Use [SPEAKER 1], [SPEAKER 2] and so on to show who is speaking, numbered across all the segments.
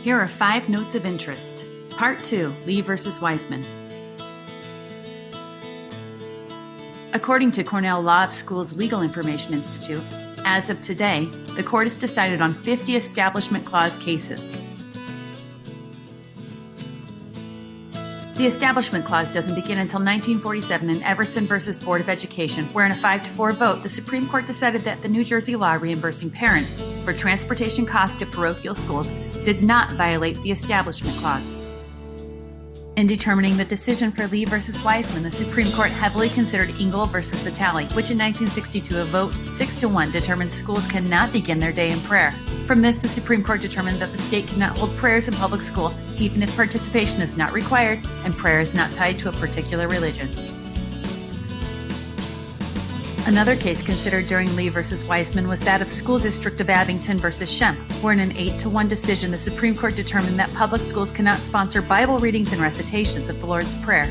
[SPEAKER 1] Here are 5 notes of interest. Part 2, Lee versus Weisman. According to Cornell Law of Schools Legal Information Institute, as of today, the court has decided on 50 Establishment Clause cases. The Establishment Clause doesn't begin until 1947 in Everson versus Board of Education, where in a 5-4 vote, the Supreme Court decided that the New Jersey law reimbursing parents for transportation costs to parochial schools did not violate the Establishment Clause. In determining the decision for Lee versus Weisman, the Supreme Court heavily considered Engel versus Vitale, which in 1962 a vote 6-1 determined schools cannot begin their day in prayer. From this, the Supreme Court determined that the state cannot hold prayers in public school, even if participation is not required and prayer is not tied to a particular religion. Another case considered during Lee versus Weisman was that of School District of Abington versus Schempp, where in an 8-1 decision, the Supreme Court determined that public schools cannot sponsor Bible readings and recitations of the Lord's Prayer.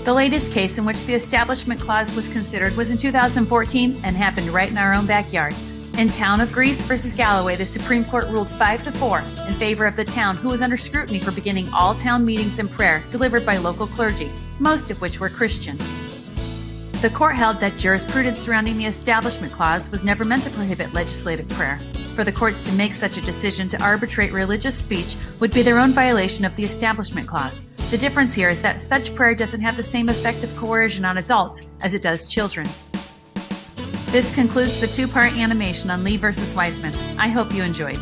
[SPEAKER 1] The latest case in which the Establishment Clause was considered was in 2014 and happened right in our own backyard. In Town of Greece versus Galloway, the Supreme Court ruled 5-4 in favor of the town, who was under scrutiny for beginning all town meetings and prayer delivered by local clergy, most of which were Christian. The court held that jurisprudence surrounding the Establishment Clause was never meant to prohibit legislative prayer. For the courts to make such a decision to arbitrate religious speech would be their own violation of the Establishment Clause. The difference here is that such prayer doesn't have the same effect of coercion on adults as it does children. This concludes the 2-part animation on Lee versus Weisman. I hope you enjoyed.